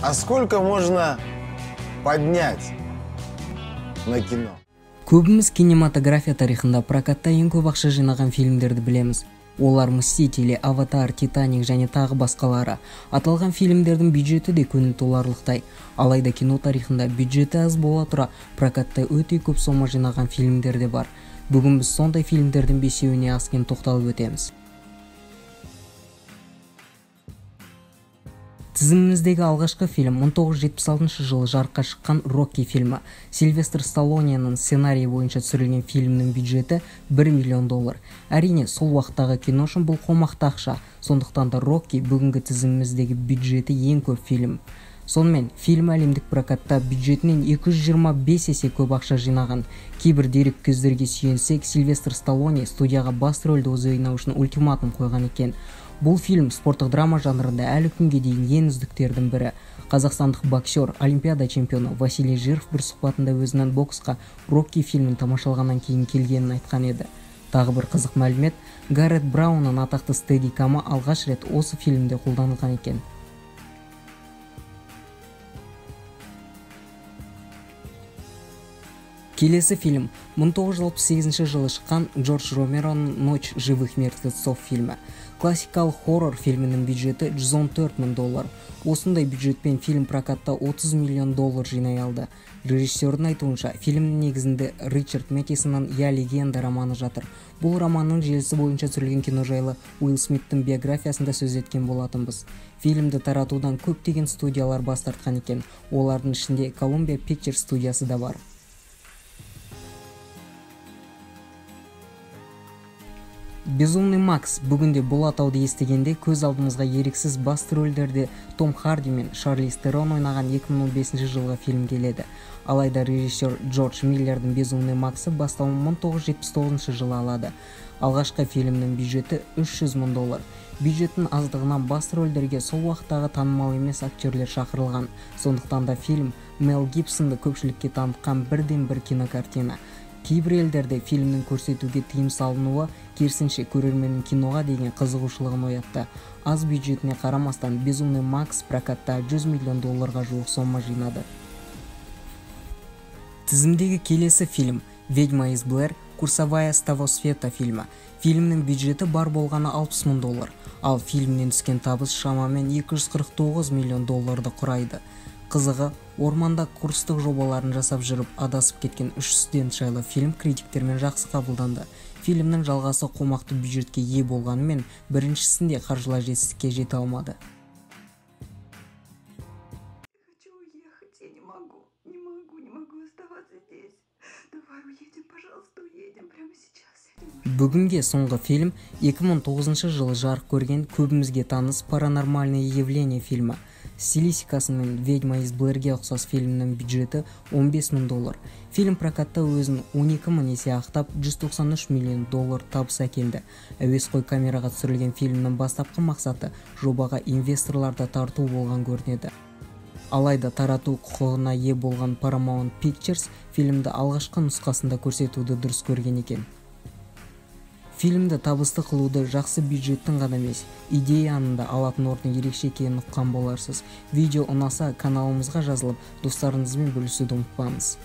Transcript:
А сколько можно поднять на кино? Көбіміз кинематография тарихында прокатта ең көп ақша жинаған фильмдерді білеміз. Олар Мстители, Аватар, Титаник және тағы басқалары. Аталған фильмдердің бюджеті де көңіл толарлықтай. Алайда кино тарихында бюджеті аз бола тұра прокатта өте көп сома жинаған фильмдер де бар. Бүгін біз сондай фильмдердің бесеуіне аз-кем тоқталып өтеміз. Тізіміміздегі алғашқы фильм 1976 жылы жарыққа шыққан Рокки фильмі. Сильвестр Сталлоненің сценарийі бойынша түсірілген фильмнің бюджеті $1 миллион. Әрине, сол уақыттағы кино үшін бұл қомақты ақша, сондықтан да Рокки бүгінгі тізіміміздегі бюджеті ең көп фильм. Сонымен, фильм әлемдік прокатта бюджетінен 225 есе көп ақша жинаған. Кейбір дерек көздерге сүйенсек, Сильвестр Сталлоне студияға басты рөлді өзі ойнау үшін ультиматум қойған екен. Бұл фильм спорттық драма жанрында әлі күнге дейін ең үздіктердің бірі. Қазақстандық боксер, олимпиада чемпионы Василий Жиров бір сұхбатында өзінің боксқа Рокки фильмін тамашалағаннан кейін келгенін айтқан еді. Тағы бір қызық мәлімет, Гаррет Браунның атақты стедикамы алғаш рет осы фильмде қолданылған екен. Келесі фильм 1968 жылы шыққан Джордж Ромероның «Ночь живых мертвецов» фильмі. Классикалық хоррор фильмінің бюджеті $114 мың. Осындай бюджетпен фильм прокатта $30 миллион жинай алды. Режиссердің айтуынша, фильмнің негізінде Ричард Мэттисонның «Я легенда» романы жатыр. Бұл романның желісі бойынша түсірілген кино жайлы Уилл Смиттің биографиясында сөз еткен болатынбыз. Фильмді таратудан көптеген студиялар бас тартқан екен. Олардың ішінде Columbia Pictures студиясы да бар. Безумный Макс бүгінде бұл атауды естігенде көз алдымызға еріксіз басты рөлдерде Том Харди мен Шарлиз Терон ойнаған 2015 жылғы фильм келеді. Алайда режиссер Джордж Миллердің Безумный Максы бастауын 1979 жылы алады. Алғашқы фильмнің бюджеті $300 мың. Бюджеттің аздығынан басты рөлдерге сол уақыттағы танымал емес актерлер шақырылған. Сондықтан да фильм Мел Гибсонды көпшілікке танытқан бірден-бір кинокартина. Кейбір елдерде фильмнің көрсетуге тыйым салынуы керісінше көрерменнің киноға деген қызығушылығын оятты. Аз бюджетіне қарамастан Безумный Макс прокатта $100 миллион жуық сома жинады. Тізімдегі келесі фильм «Ведьма из Блэр. Курсовая с того света» фильмі. Фильмнің бюджеті бар болғаны $60 мың, ал фильмнен түскен табыс шамамен $249 миллион құрайды. Қызығы, орманда курстық жобаларын жасап жүріп адасып кеткен 3 студент жайлы фильм критиктермен жақсы қабылданды. Фильмнің жалғасы қомақты бюджетке ие болғанымен, біріншісінде қаржылай жетістікке жете алмады. Хочу уехать, я не могу оставаться здесь. Давай уедем, пожалуйста, уедем прямо сейчас. Бүгінге соңғы фильм 2009 жылы жарық көрген көбімізге таныс «Паранормальные явления» фильмі. Стилистикасымен «Ведьма из Блэрге» ұқсас фильмнің бюджеті $15 мың. Фильм прокатта өзін 12 мың есе ақтап $193 миллион табыс әкелді. Әуесқой камераға түсірілген фильмнің бастапқы мақсаты жобаға инвесторларды тарту болған көрінеді. Алайда тарату құқығына ие болған Paramount Pictures фильмді алғашқы нұсқасында көрсетуді дұрыс көрген екен. Фильмді табысты қылуды жақсы бюджеттің ғана емес, идеяның да алатын орны ерекше екенін ұққан боларсыз. Видео ұнаса каналымызға жазылып, достарыңызбен бөлісуді ұмытпаңыз.